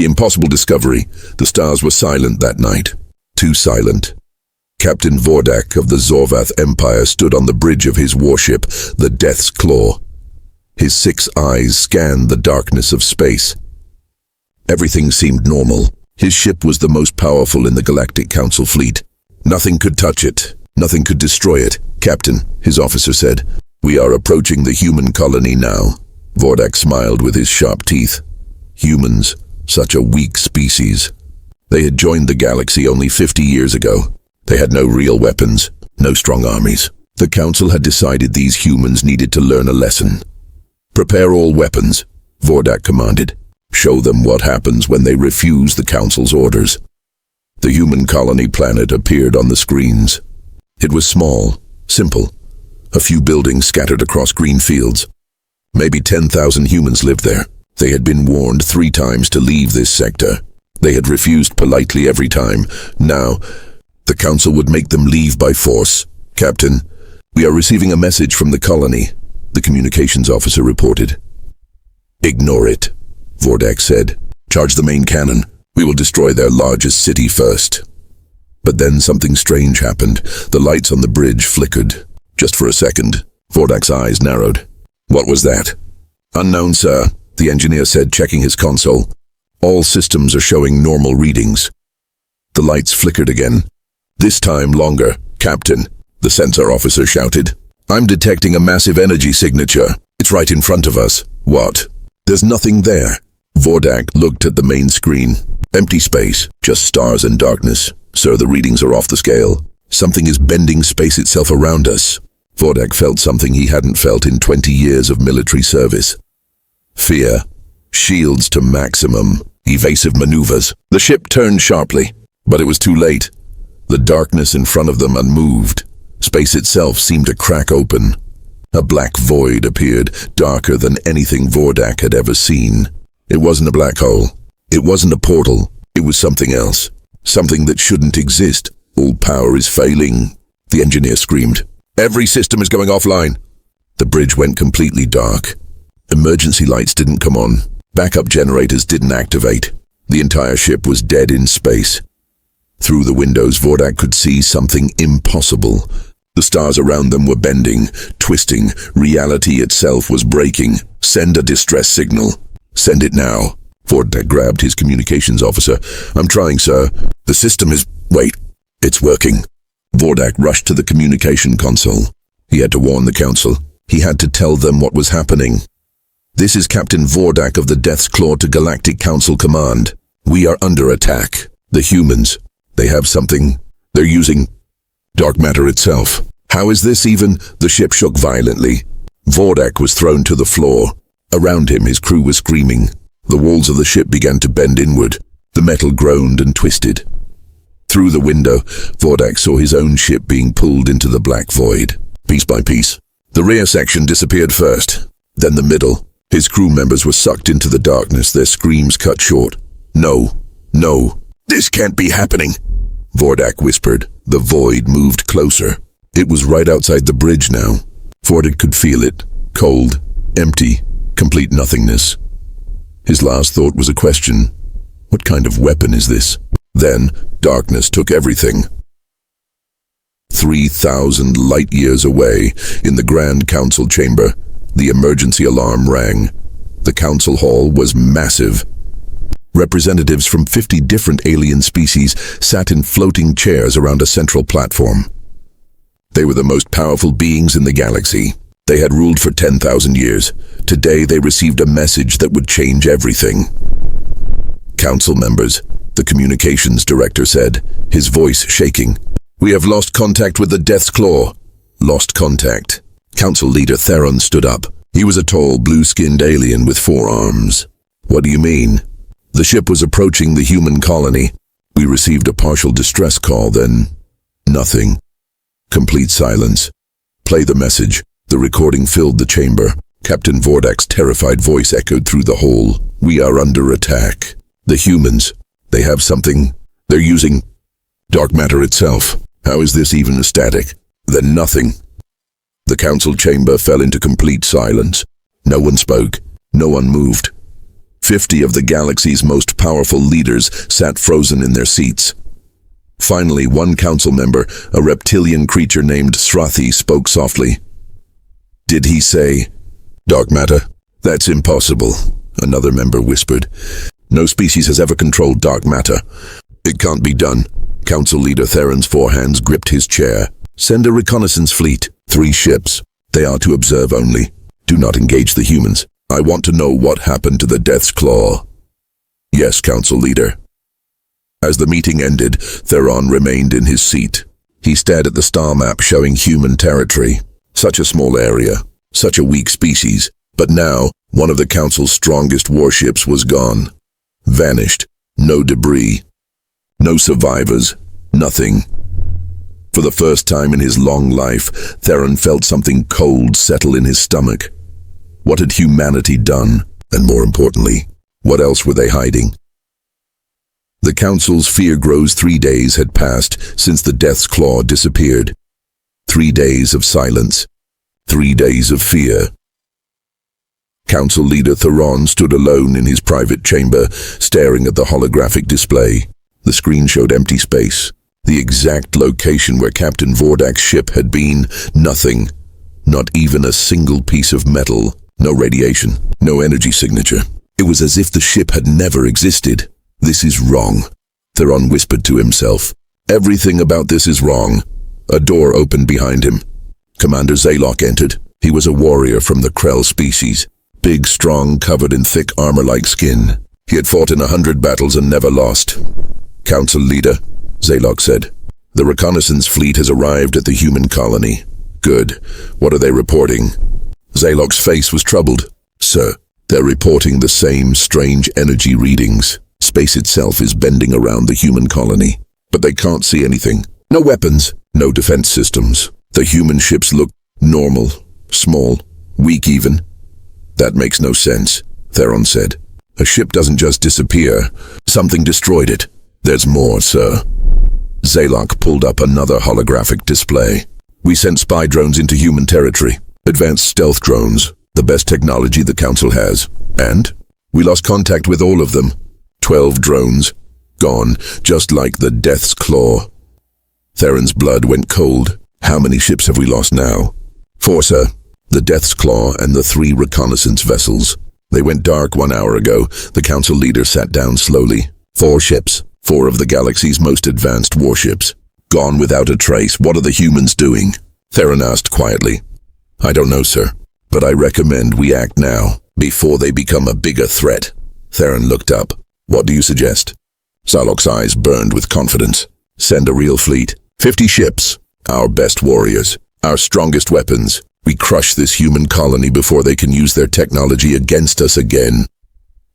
The impossible discovery. The stars were silent that night. Too silent. Captain Vordak of the Zorvath Empire stood on the bridge of his warship, the Death's Claw. His 6 eyes scanned the darkness of space. Everything seemed normal. His ship was the most powerful in the Galactic Council fleet. Nothing could touch it. Nothing could destroy it. "Captain," his officer said, "we are approaching the human colony now." Vordak smiled with his sharp teeth. Humans, such a weak species. They had joined the galaxy only 50 years ago. They had no real weapons, no strong armies. The Council had decided these humans needed to learn a lesson. "Prepare all weapons," Vordak commanded. "Show them what happens when they refuse the Council's orders." The human colony planet appeared on the screens. It was small, simple. A few buildings scattered across green fields. Maybe 10,000 humans lived there. They had been warned 3 times to leave this sector. They had refused politely every time. Now, the Council would make them leave by force. "Captain, we are receiving a message from the colony," the communications officer reported. "Ignore it," Vordak said. "Charge the main cannon. We will destroy their largest city first." But then something strange happened. The lights on the bridge flickered. Just for a second, Vordak's eyes narrowed. "What was that?" "Unknown, sir," the engineer said, checking his console. "All systems are showing normal readings." The lights flickered again. This time longer. "Captain," the sensor officer shouted. "I'm detecting a massive energy signature. It's right in front of us." "What?" "There's nothing there." Vordak looked at the main screen. Empty space, just stars and darkness. "Sir, the readings are off the scale. Something is bending space itself around us." Vordak felt something he hadn't felt in 20 years of military service. Fear. Shields to maximum. Evasive maneuvers. The ship turned sharply, but it was too late. The darkness in front of them unmoved. Space itself seemed to crack open. A black void appeared, darker than anything Vordak had ever seen. It wasn't a black hole. It wasn't a portal. It was something else. Something that shouldn't exist. "All power is failing," the engineer screamed. "Every system is going offline." The bridge went completely dark. Emergency lights didn't come on. Backup generators didn't activate. The entire ship was dead in space. Through the windows, Vordak could see something impossible. The stars around them were bending, twisting. Reality itself was breaking. "Send a distress signal." "Send it now." Vordak grabbed his communications officer. "I'm trying, sir. The system is... Wait. It's working." Vordak rushed to the communication console. He had to warn the Council. He had to tell them what was happening. "This is Captain Vordak of the Death's Claw to Galactic Council Command. We are under attack. The humans, they have something. They're using dark matter itself." "How is this even?" The ship shook violently. Vordak was thrown to the floor. Around him, his crew was screaming. The walls of the ship began to bend inward. The metal groaned and twisted. Through the window, Vordak saw his own ship being pulled into the black void. Piece by piece. The rear section disappeared first, then the middle. His crew members were sucked into the darkness, their screams cut short. "No, no, this can't be happening," Vordak whispered. The void moved closer. It was right outside the bridge now. Vordak could feel it. Cold, empty, complete nothingness. His last thought was a question. What kind of weapon is this? Then, darkness took everything. 3,000 light-years away, in the Grand Council chamber, the emergency alarm rang. The council hall was massive. Representatives from 50 different alien species sat in floating chairs around a central platform. They were the most powerful beings in the galaxy. They had ruled for 10,000 years. Today they received a message that would change everything. "Council members," the communications director said, his voice shaking. "We have lost contact with the Death's Claw." "Lost contact." Council leader Theron stood up. He was a tall, blue-skinned alien with 4 arms. "What do you mean?" "The ship was approaching the human colony. We received a partial distress call, then nothing. Complete silence. Play the message." The recording filled the chamber. Captain Vordak's terrified voice echoed through the hole. "We are under attack. The humans, they have something. They're using dark matter itself. How is this even a static?" Then nothing. The council chamber fell into complete silence. No one spoke. No one moved. 50 of the galaxy's most powerful leaders sat frozen in their seats. Finally, one council member, a reptilian creature named Srathi, spoke softly. "Did he say dark matter?" "That's impossible," another member whispered. "No species has ever controlled dark matter. It can't be done." Council leader Theron's forehands gripped his chair. "Send a reconnaissance fleet. 3 ships. They are to observe only. Do not engage the humans. I want to know what happened to the Death's Claw." "Yes, Council leader." As the meeting ended, Theron remained in his seat. He stared at the star map showing human territory. Such a small area, such a weak species. But now, one of the Council's strongest warships was gone. Vanished. No debris. No survivors. Nothing. For the first time in his long life, Theron felt something cold settle in his stomach. What had humanity done? And more importantly, what else were they hiding? The Council's fear grows. 3 days had passed since the Death's Claw disappeared. 3 days of silence. 3 days of fear. Council leader Theron stood alone in his private chamber, staring at the holographic display. The screen showed empty space. The exact location where Captain Vordak's ship had been. Nothing. Not even a single piece of metal. No radiation. No energy signature. It was as if the ship had never existed. "This is wrong," Theron whispered to himself. "Everything about this is wrong." A door opened behind him. Commander Zaylock entered. He was a warrior from the Krell species. Big, strong, covered in thick armor-like skin. He had fought in 100 battles and never lost. "Council leader," Zaylock said. "The reconnaissance fleet has arrived at the human colony." "Good. What are they reporting?" Zaylock's face was troubled. "Sir, they're reporting the same strange energy readings. Space itself is bending around the human colony. But they can't see anything. No weapons, no defense systems. The human ships look normal, small, weak even." "That makes no sense," Theron said. "A ship doesn't just disappear. Something destroyed it." "There's more, sir." Zaylock pulled up another holographic display. "We sent spy drones into human territory. Advanced stealth drones, the best technology the Council has. And we lost contact with all of them. 12 drones. Gone, just like the Death's Claw." Theron's blood went cold. "How many ships have we lost now?" "4, sir. The Death's Claw and the 3 reconnaissance vessels. They went dark 1 hour ago." The Council leader sat down slowly. 4 ships. 4 of the galaxy's most advanced warships. Gone without a trace. What are the humans doing?" Theron asked quietly. "I don't know, sir. But I recommend we act now, before they become a bigger threat." Theron looked up. "What do you suggest?" Zaylock's eyes burned with confidence. "Send a real fleet. 50 ships. Our best warriors. Our strongest weapons. We crush this human colony before they can use their technology against us again."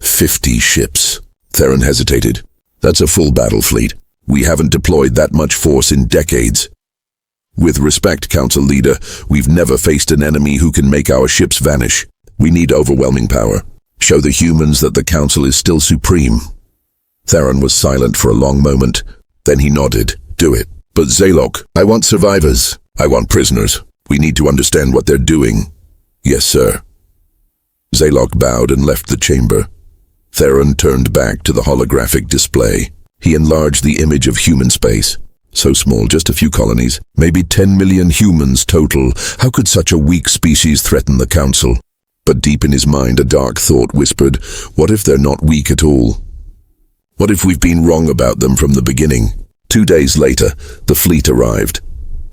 50 ships. Theron hesitated. "That's a full battle fleet. We haven't deployed that much force in decades." "With respect, Council leader, we've never faced an enemy who can make our ships vanish. We need overwhelming power. Show the humans that the Council is still supreme." Theron was silent for a long moment. Then he nodded. "Do it." "But Zaylock, I want survivors. I want prisoners. We need to understand what they're doing." "Yes, sir." Zaylock bowed and left the chamber. Theron turned back to the holographic display. He enlarged the image of human space. So small, just a few colonies. Maybe 10 million humans total. How could such a weak species threaten the Council? But deep in his mind, a dark thought whispered, what if they're not weak at all? What if we've been wrong about them from the beginning? 2 days later, the fleet arrived.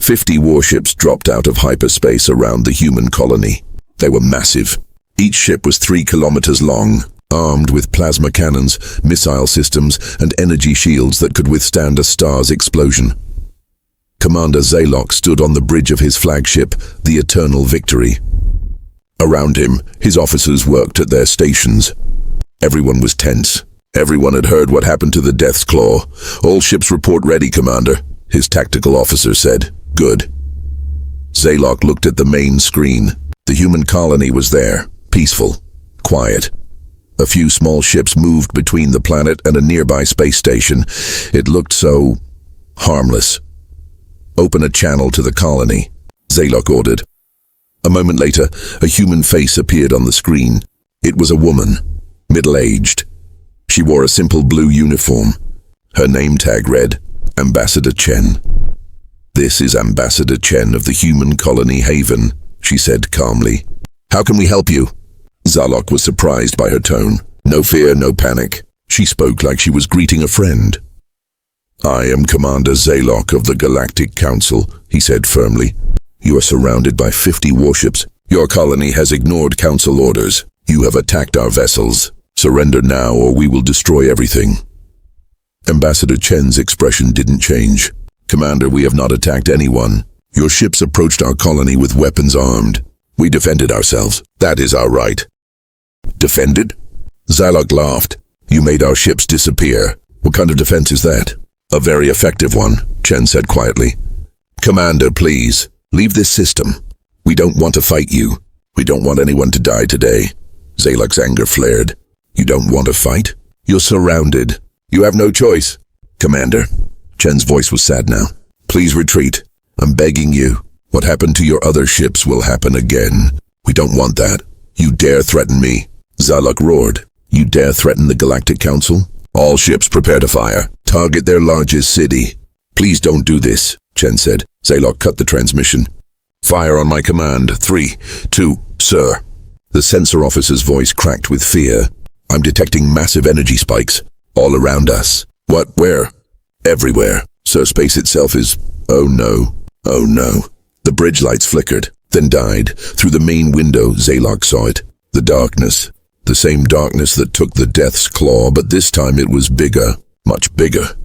50 warships dropped out of hyperspace around the human colony. They were massive. Each ship was 3 kilometers long, armed with plasma cannons, missile systems, and energy shields that could withstand a star's explosion. Commander Zaylock stood on the bridge of his flagship, the Eternal Victory. Around him, his officers worked at their stations. Everyone was tense. Everyone had heard what happened to the Death's Claw. "All ships report ready, Commander," his tactical officer said. "Good." Zaylock looked at the main screen. The human colony was there, peaceful, quiet. A few small ships moved between the planet and a nearby space station. It looked so harmless. "Open a channel to the colony," Zaylock ordered. A moment later, a human face appeared on the screen. It was a woman. middle-aged. She wore a simple blue uniform. Her name tag read, Ambassador Chen. "This is Ambassador Chen of the human colony Haven," she said calmly. "How can we help you?" Zalok was surprised by her tone. No fear, no panic. She spoke like she was greeting a friend. "I am Commander Zalok of the Galactic Council," he said firmly. "You are surrounded by 50 warships. Your colony has ignored Council orders. You have attacked our vessels. Surrender now or we will destroy everything." Ambassador Chen's expression didn't change. "Commander, we have not attacked anyone. Your ships approached our colony with weapons armed. We defended ourselves. That is our right." "Defended?" Zalok laughed. "You made our ships disappear. What kind of defense is that?" "A very effective one," Chen said quietly. "Commander, please, leave this system. We don't want to fight you. We don't want anyone to die today." Zalok's anger flared. "You don't want to fight? You're surrounded. You have no choice." "Commander," Chen's voice was sad now, "please retreat. I'm begging you. What happened to your other ships will happen again. We don't want that. You dare threaten me?" Zalok roared. "You dare threaten the Galactic Council? All ships prepare to fire. Target their largest city." "Please don't do this," Chen said. Zalok cut the transmission. "Fire on my command. 3, 2, sir." The sensor officer's voice cracked with fear. "I'm detecting massive energy spikes. All around us." "What? Where?" "Everywhere. Sir, space itself is... Oh no. Oh no." The bridge lights flickered, then died. Through the main window, Zalok saw it. The darkness. The same darkness that took the Death's Claw, but this time it was bigger. Much bigger.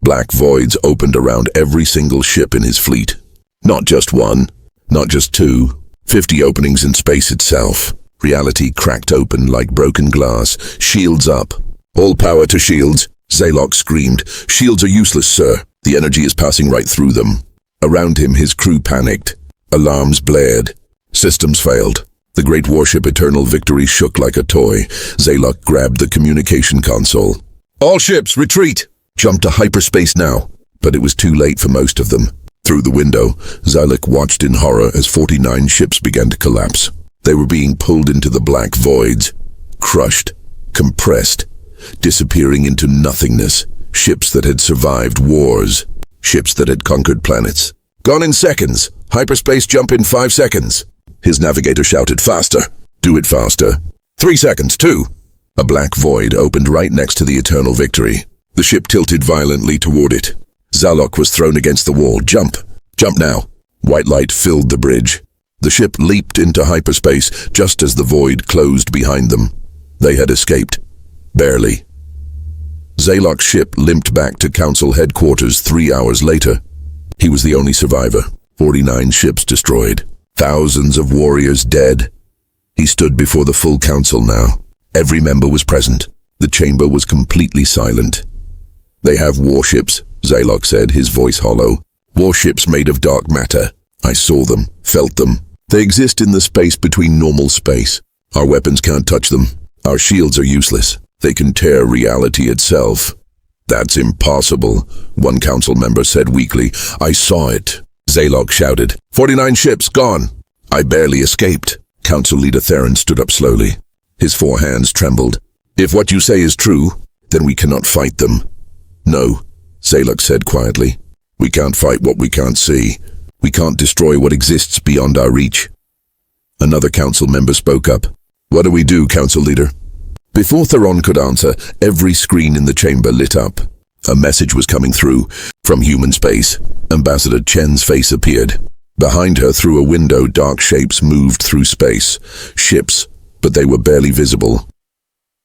Black voids opened around every single ship in his fleet. Not just one. Not just 2. 50 openings in space itself. Reality cracked open like broken glass. "Shields up." "All power to shields," Zalok screamed. "Shields are useless, sir. The energy is passing right through them." Around him, his crew panicked. Alarms blared. Systems failed. The great warship Eternal Victory shook like a toy. Zalok grabbed the communication console. "All ships, retreat! Jump to hyperspace now." But it was too late for most of them. Through the window, Zalok watched in horror as 49 ships began to collapse. They were being pulled into the black voids. Crushed. Compressed. Disappearing into nothingness. Ships that had survived wars. Ships that had conquered planets. "Gone in seconds. Hyperspace jump in 5 seconds." His navigator shouted, "Faster! Do it faster!" 3 seconds, 2. A black void opened right next to the Eternal Victory. The ship tilted violently toward it. Zalok was thrown against the wall. "Jump! Jump now!" White light filled the bridge. The ship leaped into hyperspace just as the void closed behind them. They had escaped. Barely. Zalok's ship limped back to Council headquarters 3 hours later. He was the only survivor. 49 ships destroyed. Thousands of warriors dead. He stood before the full council now. Every member was present. The chamber was completely silent. "They have warships," Zalok said, his voice hollow. "Warships made of dark matter. I saw them, felt them. They exist in the space between normal space. Our weapons can't touch them. Our shields are useless. They can tear reality itself." "That's impossible," one council member said weakly. "I saw it." Zalok shouted, 49 ships, gone." "I barely escaped." Council leader Theron stood up slowly. His 4 hands trembled. "If what you say is true, then we cannot fight them." "No," Zalok said quietly. "We can't fight what we can't see. We can't destroy what exists beyond our reach." Another council member spoke up. "What do we do, council leader?" Before Theron could answer, every screen in the chamber lit up. A message was coming through. From human space, Ambassador Chen's face appeared. Behind her, through a window, dark shapes moved through space. Ships, but they were barely visible.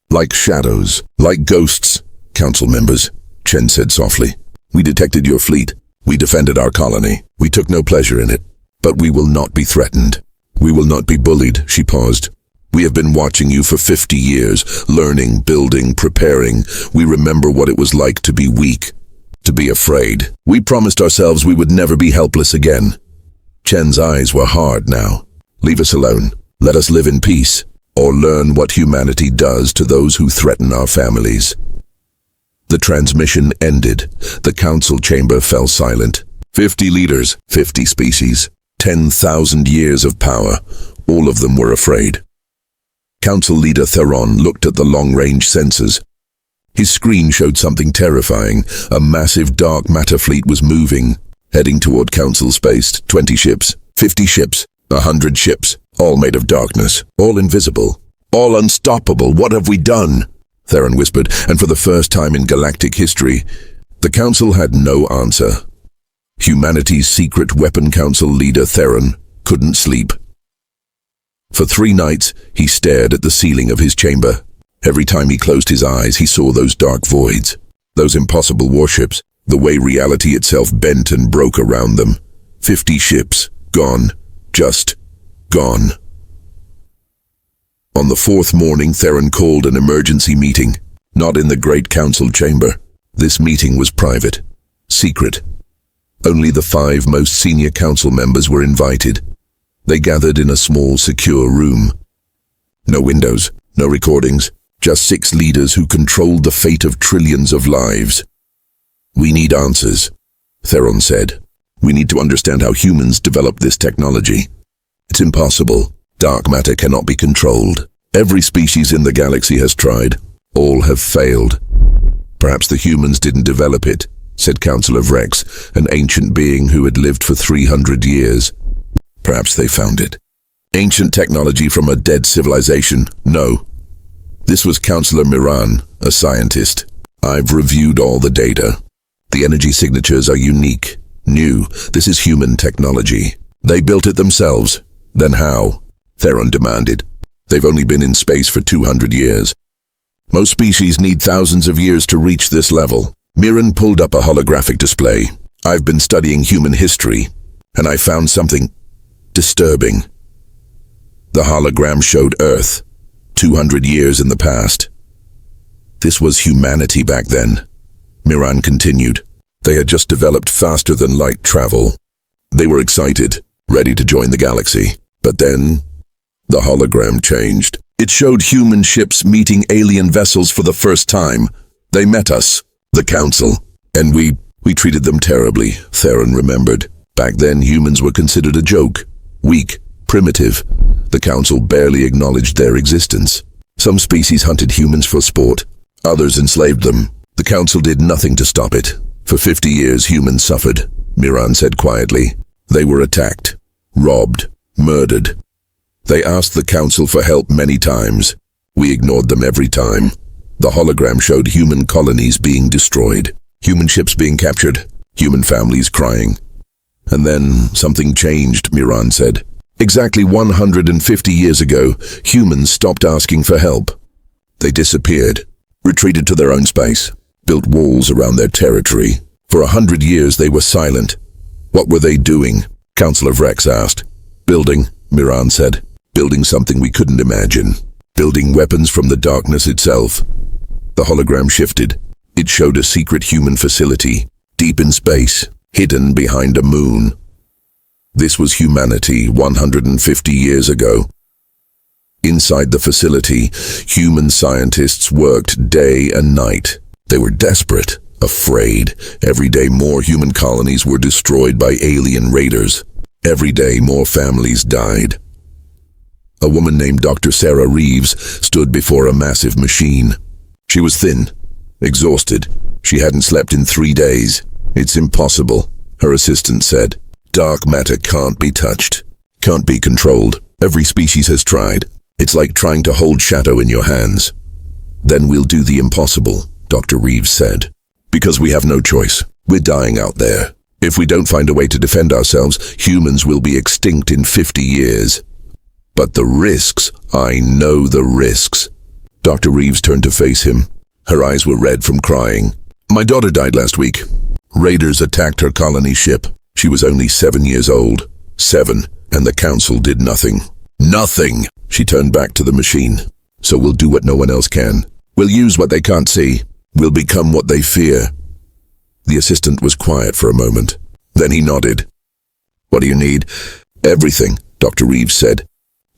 "Like shadows, like ghosts." "Council members," Chen said softly. "We detected your fleet. We defended our colony. We took no pleasure in it. But we will not be threatened. We will not be bullied." She paused. "We have been watching you for 50 years, learning, building, preparing. We remember what it was like to be weak, to be afraid. We promised ourselves we would never be helpless again." Chen's eyes were hard now. "Leave us alone. Let us live in peace, or learn what humanity does to those who threaten our families." The transmission ended. The council chamber fell silent. 50 leaders, 50 species, 10,000 years of power. All of them were afraid. Council leader Theron looked at the long-range sensors. His screen showed something terrifying. A massive dark matter fleet was moving, heading toward Council space. 20 ships, 50 ships, 100 ships, all made of darkness, all invisible, all unstoppable. What have we done? Theron whispered, and for the first time in galactic history, the Council had no answer. Humanity's secret weapon council leader Theron couldn't sleep. For 3 nights, he stared at the ceiling of his chamber. Every time he closed his eyes, he saw those dark voids, those impossible warships, the way reality itself bent and broke around them. 50 ships, gone, just gone. On the 4th morning, Theron called an emergency meeting, not in the Great Council chamber. This meeting was private, secret. Only the 5 most senior council members were invited. They gathered in a small, secure room. No windows, no recordings, just 6 leaders who controlled the fate of trillions of lives. "We need answers," Theron said. "We need to understand how humans developed this technology. It's impossible. Dark matter cannot be controlled. Every species in the galaxy has tried. All have failed." "Perhaps the humans didn't develop it," said Councillor Vrex, an ancient being who had lived for 300 years. "Perhaps they found it. Ancient technology from a dead civilization." "No." This was Councillor Miran, a scientist. "I've reviewed all the data. The energy signatures are unique, new. This is human technology. They built it themselves. Then how?" Theron demanded. "They've only been in space for 200 years. Most species need thousands of years to reach this level." Miran pulled up a holographic display. "I've been studying human history, and I found something disturbing." The hologram showed Earth, 200 years in the past. This was humanity back then. Miran continued. They had just developed faster than light travel. They were excited, ready to join the galaxy. But then, the hologram changed. It showed human ships meeting alien vessels for the first time. "They met us, the Council, and we treated them terribly," Theron remembered. Back then, humans were considered a joke, weak, primitive. The Council barely acknowledged their existence. Some species hunted humans for sport, others enslaved them. The Council did nothing to stop it. For 50 years, humans suffered, Miran said quietly. They were attacked, robbed, murdered. They asked the Council for help many times. We ignored them every time. The hologram showed human colonies being destroyed, human ships being captured, human families crying. And then something changed, Miran said. Exactly 150 years ago, humans stopped asking for help. They disappeared, retreated to their own space, built walls around their territory. For 100 years they were silent. What were they doing? Councillor Vrex asked. Building, Miran said. Building something we couldn't imagine. Building weapons from the darkness itself. The hologram shifted. It showed a secret human facility, deep in space, hidden behind a moon. This was humanity 150 years ago. Inside the facility, human scientists worked day and night. They were desperate, afraid. Every day more human colonies were destroyed by alien raiders. Every day more families died. A woman named Dr. Sarah Reeves stood before a massive machine. She was thin, exhausted. She hadn't slept in 3 days. "It's impossible," her assistant said. "Dark matter can't be touched, can't be controlled. Every species has tried. It's like trying to hold shadow in your hands." "Then we'll do the impossible," Dr. Reeves said. "Because we have no choice. We're dying out there. If we don't find a way to defend ourselves, humans will be extinct in 50 years. But the risks, I know the risks." Dr. Reeves turned to face him. Her eyes were red from crying. "My daughter died last week. Raiders attacked her colony ship. She was only 7 years old. 7, and the Council did nothing. Nothing!" She turned back to the machine. "So we'll do what no one else can. We'll use what they can't see. We'll become what they fear." The assistant was quiet for a moment. Then he nodded. "What do you need?" "Everything," Dr. Reeves said.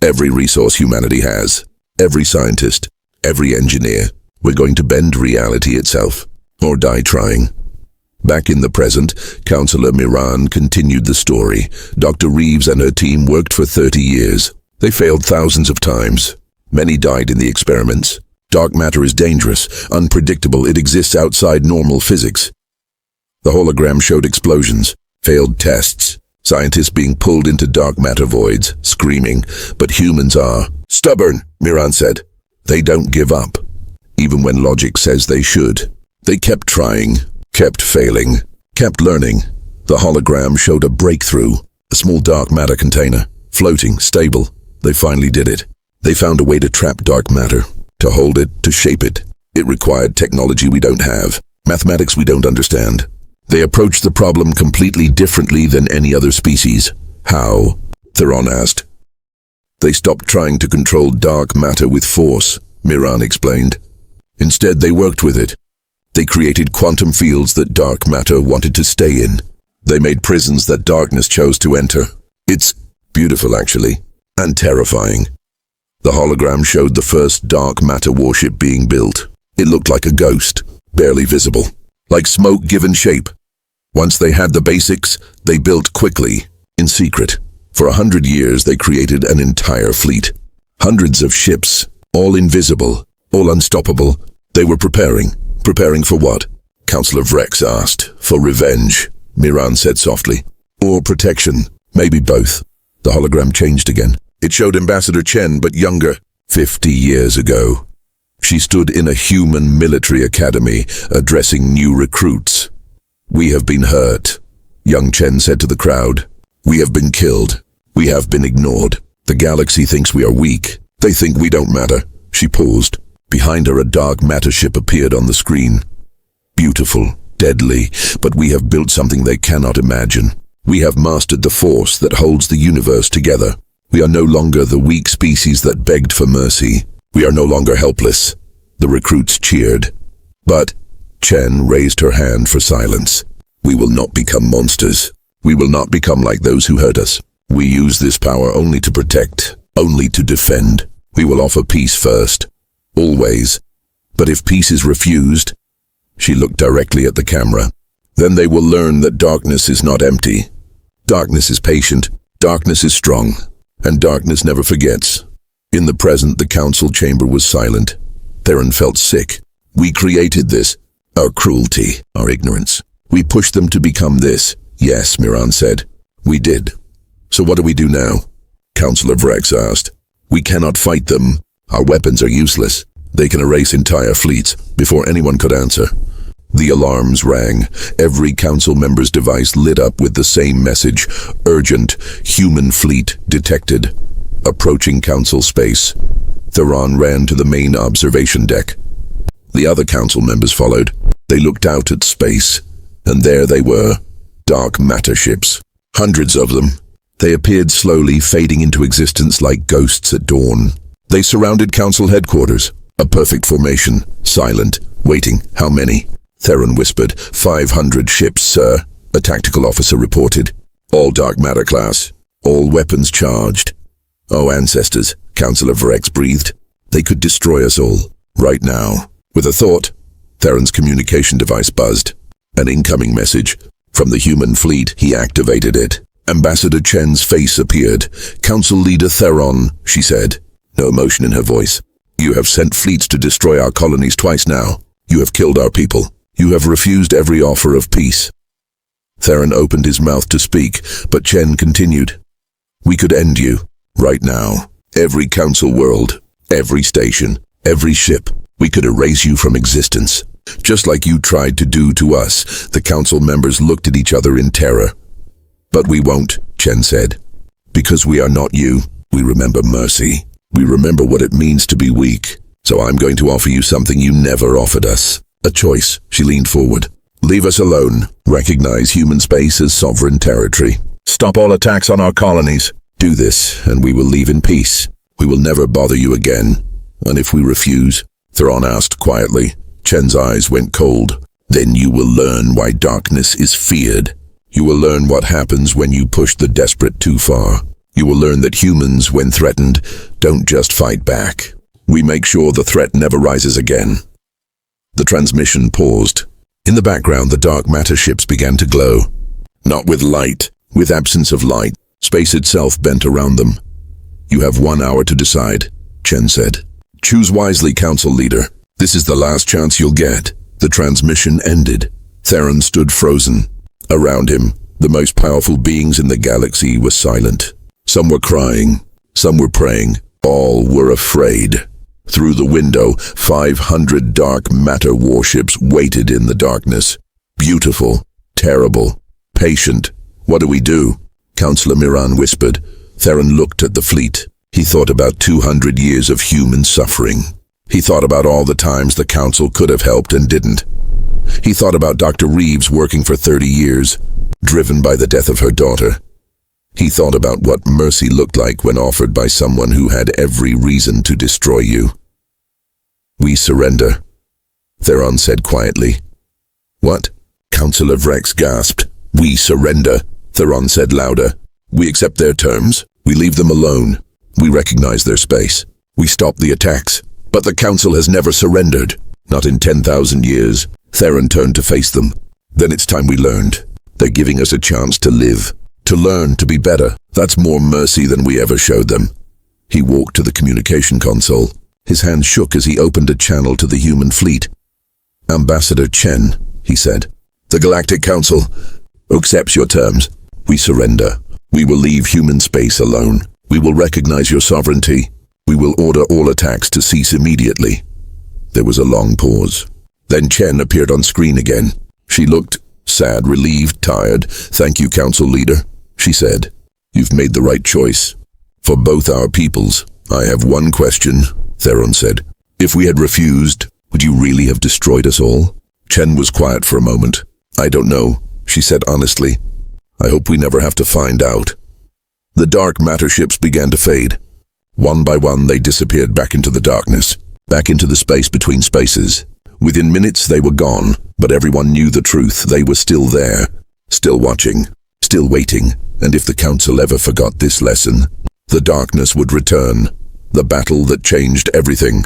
"Every resource humanity has. Every scientist. Every engineer. We're going to bend reality itself. Or die trying." Back in the present, Councillor Miran continued the story. Dr. Reeves and her team worked for 30 years. They failed thousands of times. Many died in the experiments. Dark matter is dangerous, unpredictable, it exists outside normal physics. The hologram showed explosions, failed tests, scientists being pulled into dark matter voids, screaming, but humans are stubborn, Miran said. They don't give up, even when logic says they should. They kept trying, kept failing, kept learning. The hologram showed a breakthrough, a small dark matter container, floating, stable. They finally did it. They found a way to trap dark matter, to hold it, to shape it. It required technology we don't have, mathematics we don't understand. They approached the problem completely differently than any other species. How? Theron asked. They stopped trying to control dark matter with force, Miran explained. Instead, they worked with it. They created quantum fields that dark matter wanted to stay in. They made prisons that darkness chose to enter. It's beautiful, actually, and terrifying. The hologram showed the first dark matter warship being built. It looked like a ghost, barely visible, like smoke given shape. Once they had the basics, they built quickly, in secret. For 100 years, they created an entire fleet. Hundreds of ships, all invisible, all unstoppable. They were preparing for what? Councillor Vrex asked. For revenge, Miran said softly. Or protection, maybe both. The hologram changed again. It showed Ambassador Chen, but younger, 50 years ago. She stood in a human military academy, addressing new recruits. We have been hurt, young Chen said to the crowd. We have been killed. We have been ignored. The galaxy thinks we are weak. They think we don't matter. She paused. Behind her, a dark matter ship appeared on the screen. Beautiful, deadly, but we have built something they cannot imagine. We have mastered the force that holds the universe together. We are no longer the weak species that begged for mercy. We are no longer helpless. The recruits cheered. But Chen raised her hand for silence. We will not become monsters. We will not become like those who hurt us. We use this power only to protect, only to defend. We will offer peace first. Always. But if peace is refused, she looked directly at the camera, then they will learn that darkness is not empty. Darkness is patient. Darkness is strong. And darkness never forgets. In the present, the council chamber was silent. Theron felt sick. We created this. Our cruelty, our ignorance. We pushed them to become this. Yes, Miran said. We did. So what do we do now? Councillor Vrex asked. We cannot fight them. Our weapons are useless. They can erase entire fleets before anyone could answer. The alarms rang. Every council member's device lit up with the same message. Urgent, human fleet detected. Approaching council space. Theron ran to the main observation deck. The other council members followed. They looked out at space, and there they were. Dark matter ships. Hundreds of them. They appeared slowly, fading into existence like ghosts at dawn. They surrounded council headquarters. A perfect formation. Silent. Waiting. How many? Theron whispered. 500 ships, sir. A tactical officer reported. All dark matter class. All weapons charged. Oh, ancestors, Councillor Vrex breathed. They could destroy us all. Right now. With a thought, Theron's communication device buzzed. An incoming message. From the human fleet, he activated it. Ambassador Chen's face appeared. Council Leader Theron, she said. No emotion in her voice. You have sent fleets to destroy our colonies twice now. You have killed our people. You have refused every offer of peace. Theron opened his mouth to speak, but Chen continued. We could end you. Right now. Every council world. Every station. Every ship. We could erase you from existence. Just like you tried to do to us. The council members looked at each other in terror. But we won't, Chen said. Because we are not you. We remember mercy. We remember what it means to be weak. So I'm going to offer you something you never offered us. A choice. She leaned forward. Leave us alone. Recognize human space as sovereign territory. Stop all attacks on our colonies. Do this, and we will leave in peace. We will never bother you again. And if we refuse? Theron asked quietly. Chen's eyes went cold. Then you will learn why darkness is feared. You will learn what happens when you push the desperate too far. You will learn that humans, when threatened, don't just fight back. We make sure the threat never rises again. The transmission paused. In the background, the dark matter ships began to glow. Not with light, with absence of light. Space itself bent around them. You have 1 hour to decide. Chen said. Choose wisely, Council Leader. This is the last chance you'll get. The transmission ended. Theron stood frozen. Around him, the most powerful beings in the galaxy were silent. Some were crying, some were praying, all were afraid. Through the window, 500 dark matter warships waited in the darkness. Beautiful, terrible, patient. What do we do? Councillor Miran whispered. Theron looked at the fleet. He thought about 200 years of human suffering. He thought about all the times the Council could have helped and didn't. He thought about Dr. Reeves working for 30 years, driven by the death of her daughter. He thought about what mercy looked like when offered by someone who had every reason to destroy you. We surrender, Theron said quietly. What? Councillor Vrex gasped. We surrender, Theron said louder. We accept their terms. We leave them alone. We recognize their space. We stop the attacks. But the Council has never surrendered. Not in 10,000 years. Theron turned to face them. Then it's time we learned. They're giving us a chance to live. To learn, to be better. That's more mercy than we ever showed them. He walked to the communication console. His hand shook as he opened a channel to the human fleet. Ambassador Chen, he said. The Galactic Council accepts your terms. We surrender. We will leave human space alone. We will recognize your sovereignty. We will order all attacks to cease immediately. There was a long pause. Then Chen appeared on screen again. She looked sad, relieved, tired. Thank you, Council Leader, she said. You've made the right choice. For both our peoples, I have one question, Theron said. If we had refused, would you really have destroyed us all? Chen was quiet for a moment. I don't know, she said honestly. I hope we never have to find out. The dark matter ships began to fade. One by one they disappeared back into the darkness, back into the space between spaces. Within minutes they were gone, but everyone knew the truth. They were still there, still watching, still waiting, and if the Council ever forgot this lesson, the darkness would return, the battle that changed everything.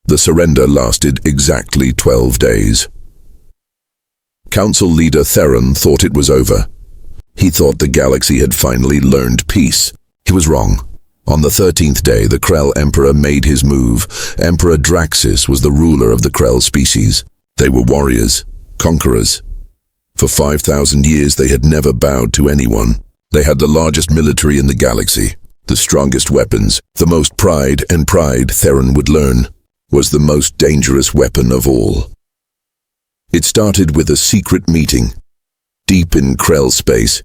The surrender lasted exactly 12 days. Council Leader Theron thought it was over. He thought the galaxy had finally learned peace. He was wrong. On the 13th day, the Krell Emperor made his move. Emperor Draxis was the ruler of the Krell species. They were warriors, conquerors. For 5,000 years, they had never bowed to anyone. They had the largest military in the galaxy, the strongest weapons, the most pride, and pride, Theron would learn, was the most dangerous weapon of all. It started with a secret meeting. Deep in Krell space,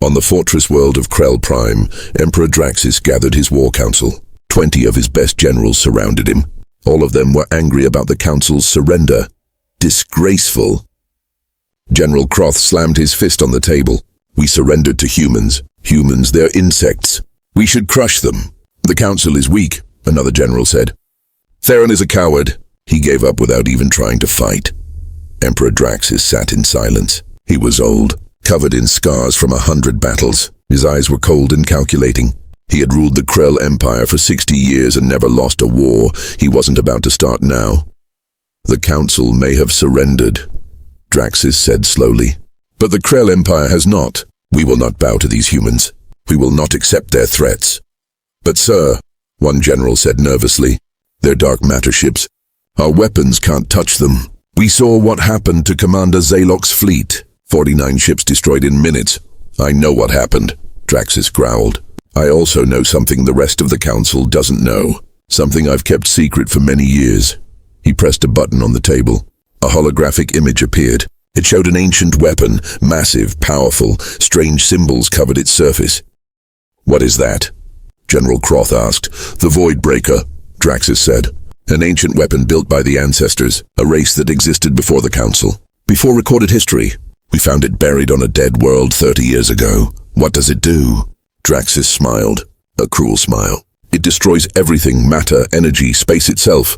on the fortress world of Krell Prime, Emperor Draxis gathered his war council. 20 of his best generals surrounded him. All of them were angry about the council's surrender. Disgraceful. General Croth slammed his fist on the table. We surrendered to humans. Humans, they're insects. We should crush them. The council is weak, another general said. Theron is a coward. He gave up without even trying to fight. Emperor Draxis sat in silence. He was old, covered in scars from 100 battles. His eyes were cold and calculating. He had ruled the Krell Empire for 60 years and never lost a war. He wasn't about to start now. The council may have surrendered, Draxis said slowly. But the Krell Empire has not. We will not bow to these humans. We will not accept their threats. But sir, one general said nervously, they're dark matter ships. Our weapons can't touch them. We saw what happened to Commander Zalok's fleet. 49 ships destroyed in minutes. I know what happened, Draxis growled. I also know something the rest of the council doesn't know. Something I've kept secret for many years. He pressed a button on the table. A holographic image appeared. It showed an ancient weapon, massive, powerful. Strange symbols covered its surface. What is that? General Croth asked. The Void Breaker, Draxis said. An ancient weapon built by the ancestors, a race that existed before the council. Before recorded history. We found it buried on a dead world 30 years ago. What does it do? Draxis smiled, a cruel smile. It destroys everything, matter, energy, space itself.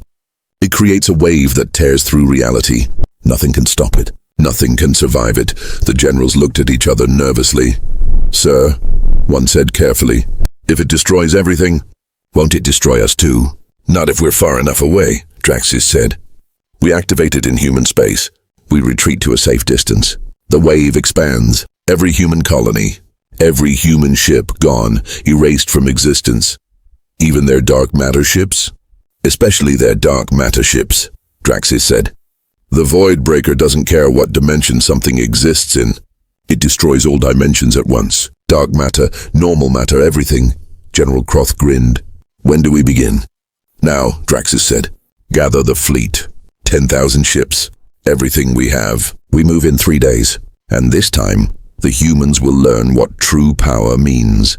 It creates a wave that tears through reality. Nothing can stop it. Nothing can survive it. The generals looked at each other nervously. Sir, one said carefully, if it destroys everything, won't it destroy us too? Not if we're far enough away, Draxis said. We activate it in human space. We retreat to a safe distance. The wave expands. Every human colony, every human ship gone, erased from existence. Even their dark matter ships? Especially their dark matter ships, Draxis said. The Void Breaker doesn't care what dimension something exists in. It destroys all dimensions at once. Dark matter, normal matter, everything. General Croth grinned. When do we begin? Now, Draxis said. Gather the fleet. 10,000 ships. Everything we have. We move in 3 days. And this time, the humans will learn what true power means.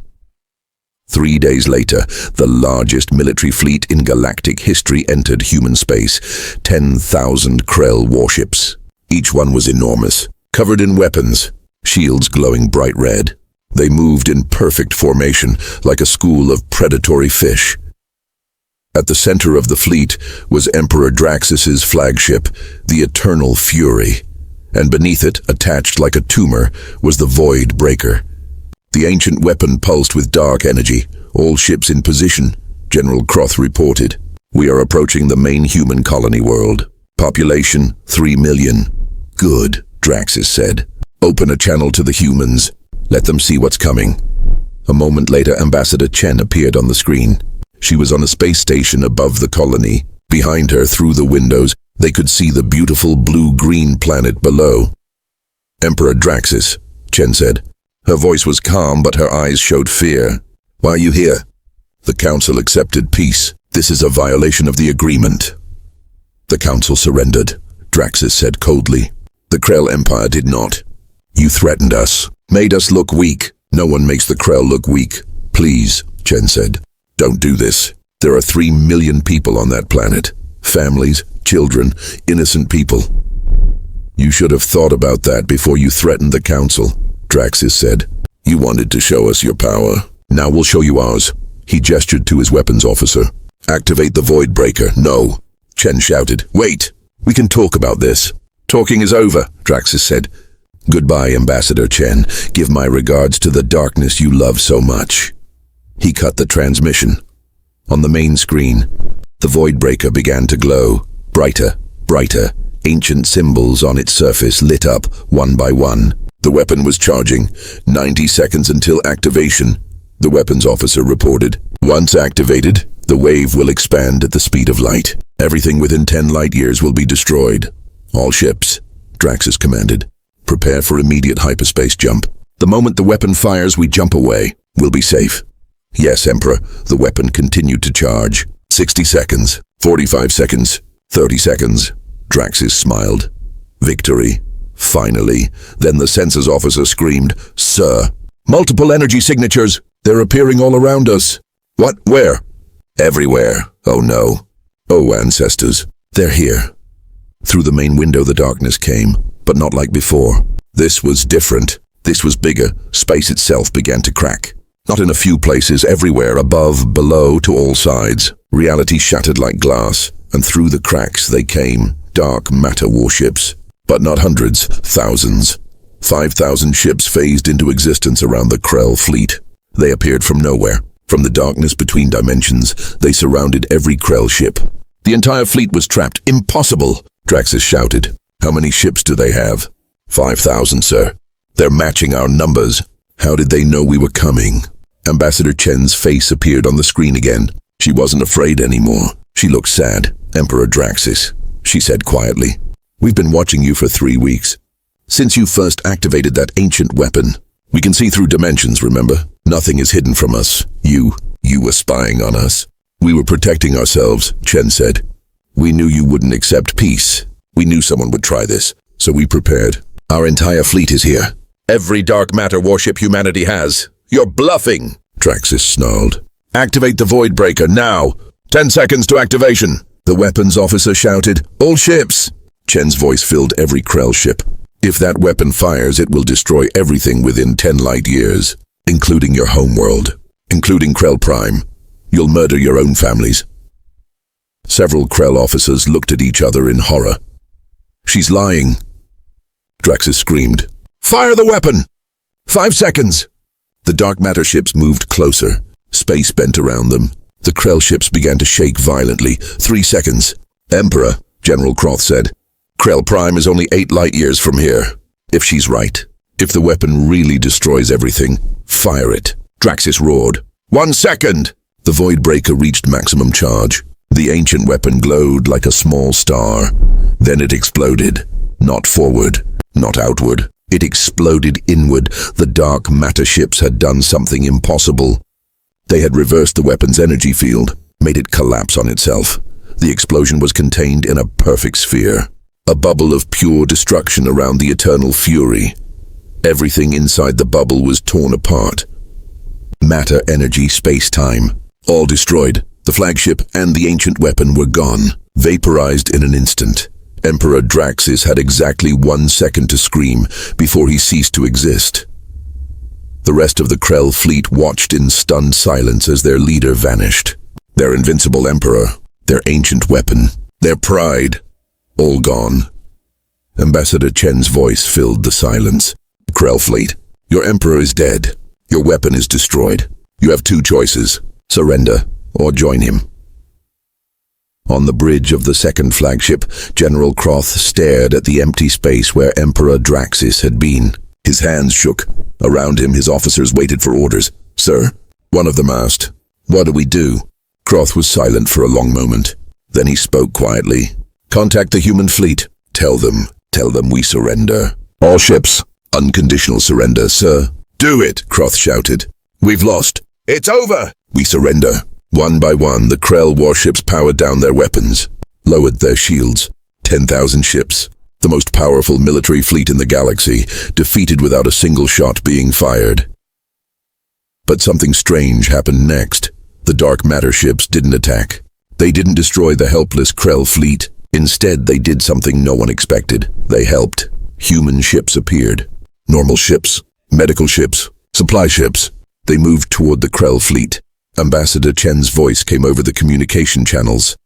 3 days later, the largest military fleet in galactic history entered human space. 10,000 Krell warships. Each one was enormous, covered in weapons, shields glowing bright red. They moved in perfect formation, like a school of predatory fish. At the center of the fleet was Emperor Draxis's flagship, the Eternal Fury, and beneath it, attached like a tumor, was the Void Breaker. The ancient weapon pulsed with dark energy. All ships in position, General Croth reported. We are approaching the main human colony world. Population 3 million. Good, Draxis said. Open a channel to the humans. Let them see what's coming. A moment later, Ambassador Chen appeared on the screen. She was on a space station above the colony. Behind her, through the windows, they could see the beautiful blue-green planet below. Emperor Draxis, Chen said. Her voice was calm, but her eyes showed fear. Why are you here? The Council accepted peace. This is a violation of the agreement. The Council surrendered, Draxis said coldly. The Krell Empire did not. You threatened us, made us look weak. No one makes the Krell look weak. Please, Chen said. Don't do this. There are 3 million people on that planet. Families, children, innocent people. You should have thought about that before you threatened the Council, Draxis said. You wanted to show us your power. Now we'll show you ours. He gestured to his weapons officer. Activate the Void Breaker. No. Chen shouted. Wait. We can talk about this. Talking is over, Draxis said. Goodbye, Ambassador Chen. Give my regards to the darkness you love so much. He cut the transmission. On the main screen, the Void Breaker began to glow. Brighter, brighter. Ancient symbols on its surface lit up, one by one. The weapon was charging. 90 seconds until activation, the weapons officer reported. Once activated, the wave will expand at the speed of light. Everything within 10 light years will be destroyed. All ships, Draxis commanded. Prepare for immediate hyperspace jump. The moment the weapon fires, we jump away. We'll be safe. Yes, Emperor. The weapon continued to charge. 60 seconds, 45 seconds, 30 seconds. Draxis smiled. Victory. Finally. Then the census officer screamed, Sir, multiple energy signatures. They're appearing all around us. What? Where? Everywhere. Oh no. Oh, ancestors. They're here. Through the main window the darkness came, but not like before. This was different. This was bigger. Space itself began to crack. Not in a few places, everywhere, above, below, to all sides. Reality shattered like glass, and through the cracks they came, dark matter warships. But not hundreds, thousands. 5,000 ships phased into existence around the Krell fleet. They appeared from nowhere. From the darkness between dimensions, they surrounded every Krell ship. The entire fleet was trapped. Impossible, Draxis shouted. How many ships do they have? 5,000, sir. They're matching our numbers. How did they know we were coming? Ambassador Chen's face appeared on the screen again. She wasn't afraid anymore. She looked sad. Emperor Draxis, she said quietly. We've been watching you for 3 weeks. Since you first activated that ancient weapon. We can see through dimensions, remember? Nothing is hidden from us. You were spying on us. We were protecting ourselves, Chen said. We knew you wouldn't accept peace. We knew someone would try this, so we prepared. Our entire fleet is here. Every dark matter warship humanity has. You're bluffing, Draxis snarled. Activate the Void Breaker now. 10 seconds to activation. The weapons officer shouted, All ships! Chen's voice filled every Krell ship. If that weapon fires, it will destroy everything within 10 light years, including your homeworld, including Krell Prime. You'll murder your own families. Several Krell officers looked at each other in horror. She's lying. Draxis screamed. Fire the weapon! 5 seconds! The dark matter ships moved closer. Space bent around them. The Krell ships began to shake violently. 3 seconds. Emperor, General Croth said. Krell Prime is only 8 light years from here. If she's right, if the weapon really destroys everything, fire it. Draxis roared. 1 second! The void breaker reached maximum charge. The ancient weapon glowed like a small star. Then it exploded. Not forward, not outward. It exploded inward. The dark matter ships had done something impossible. They had reversed the weapon's energy field, made it collapse on itself. The explosion was contained in a perfect sphere, a bubble of pure destruction around the eternal fury. Everything inside the bubble was torn apart. Matter, energy, space-time, all destroyed. The flagship and the ancient weapon were gone, vaporized in an instant. Emperor Draxus had exactly 1 second to scream before he ceased to exist. The rest of the Krell fleet watched in stunned silence as their leader vanished. Their invincible emperor, their ancient weapon, their pride, all gone. Ambassador Chen's voice filled the silence. Krell fleet, your emperor is dead. Your weapon is destroyed. You have 2 choices: surrender or join him. On the bridge of the second flagship, General Croth stared at the empty space where Emperor Draxus had been. His hands shook. Around him, his officers waited for orders. "Sir?" One of them asked. "What do we do?" Croth was silent for a long moment. Then he spoke quietly. "Contact the human fleet. Tell them we surrender. All ships, unconditional surrender, sir." "Do it!" Croth shouted. "We've lost. It's over!" "We surrender." One by one, the Krell warships powered down their weapons, lowered their shields. 10,000 ships, the most powerful military fleet in the galaxy, defeated without a single shot being fired. But something strange happened next. The dark matter ships didn't attack. They didn't destroy the helpless Krell fleet. Instead, they did something no one expected. They helped. Human ships appeared. Normal ships, medical ships, supply ships. They moved toward the Krell fleet. Ambassador Chen's voice came over the communication channels.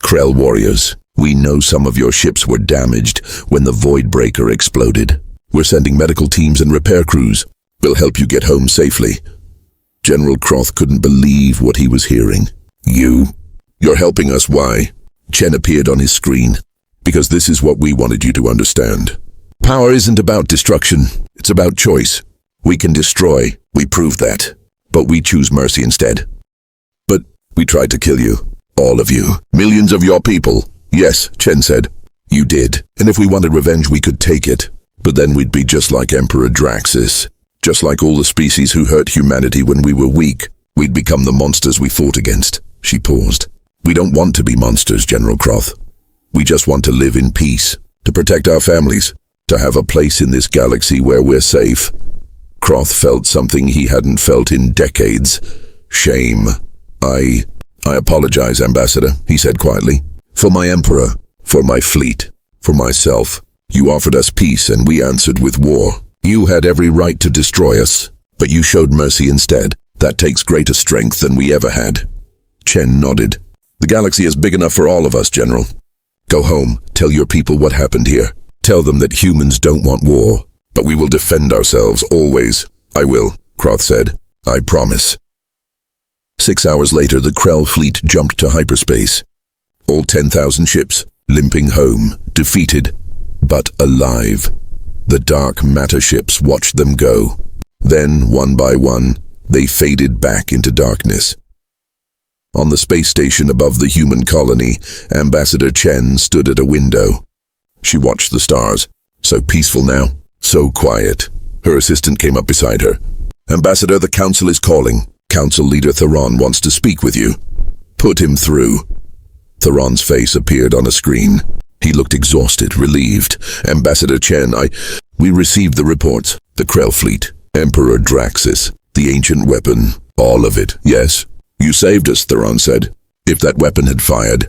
"Krell warriors, we know some of your ships were damaged when the void breaker exploded. We're sending medical teams and repair crews. We'll help you get home safely." General Croth couldn't believe what he was hearing. You're helping us, why?" Chen appeared on his screen. "Because this is what we wanted you to understand. Power isn't about destruction, it's about choice. We can destroy, we proved that. But we choose mercy instead. But we tried to kill you. All of you. Millions of your people." "Yes," Chen said. "You did. And if we wanted revenge, we could take it. But then we'd be just like Emperor Draxus. Just like all the species who hurt humanity when we were weak. We'd become the monsters we fought against." She paused. "We don't want to be monsters, General Croth. We just want to live in peace, to protect our families, to have a place in this galaxy where we're safe." Croth felt something he hadn't felt in decades. Shame. I apologize, Ambassador," he said quietly. "For my emperor, for my fleet, for myself. You offered us peace and we answered with war. You had every right to destroy us, but you showed mercy instead. That takes greater strength than we ever had." Chen nodded. "The galaxy is big enough for all of us, General. Go home, tell your people what happened here. Tell them that humans don't want war. But we will defend ourselves, always." "I will," Croth said. "I promise." 6 hours later, the Krell fleet jumped to hyperspace. All 10,000 ships, limping home, defeated, but alive. The dark matter ships watched them go. Then, one by one, they faded back into darkness. On the space station above the human colony, Ambassador Chen stood at a window. She watched the stars. So peaceful now. So quiet. Her assistant came up beside her. "Ambassador, the Council is calling. Council Leader Theron wants to speak with you." "Put him through." Theron's face appeared on a screen. He looked exhausted, relieved. "Ambassador Chen, we received the reports. The Krell fleet, Emperor Draxus, the ancient weapon, all of it." "Yes." "You saved us," Theron said. "If that weapon had fired,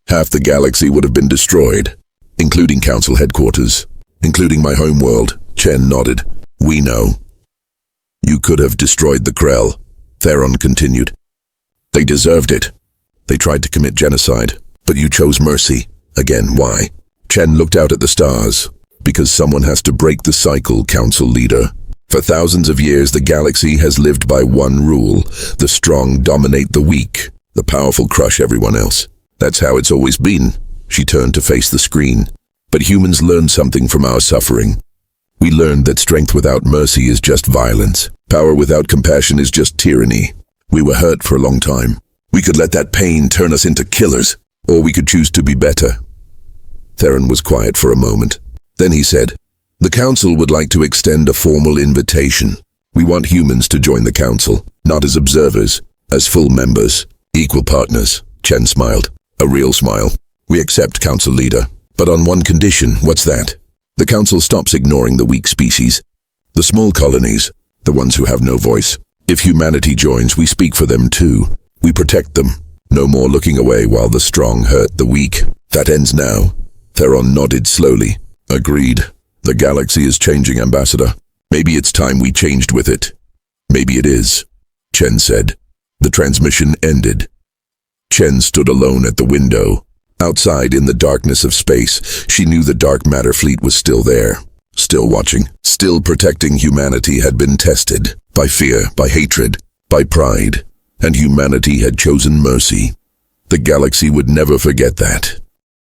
half the galaxy would have been destroyed, including Council headquarters. Including my home world." Chen nodded. "We know." "You could have destroyed the Krell," Theron continued. "They deserved it. They tried to commit genocide, but you chose mercy. Again, why?" Chen looked out at the stars. "Because someone has to break the cycle, Council Leader. For thousands of years, the galaxy has lived by one rule. The strong dominate the weak. The powerful crush everyone else. That's how it's always been." She turned to face the screen. "But humans learned something from our suffering. We learned that strength without mercy is just violence. Power without compassion is just tyranny. We were hurt for a long time. We could let that pain turn us into killers, or we could choose to be better. Theron was quiet for a moment. Then he said, "The Council would like to extend a formal invitation. We want humans to join the Council, not as observers, as full members, equal partners." Chen smiled. A real smile. "We accept, Council Leader. But on one condition." "What's that?" "The Council stops ignoring the weak species. The small colonies, the ones who have no voice. If humanity joins, we speak for them too. We protect them. No more looking away while the strong hurt the weak. That ends now." Theron nodded slowly. "Agreed. The galaxy is changing, Ambassador. Maybe it's time we changed with it." "Maybe it is," Chen said. The transmission ended. Chen stood alone at the window. Outside in the darkness of space, she knew the dark matter fleet was still there. Still watching. Still protecting. Humanity had been tested. By fear, by hatred, by pride. And humanity had chosen mercy. The galaxy would never forget that.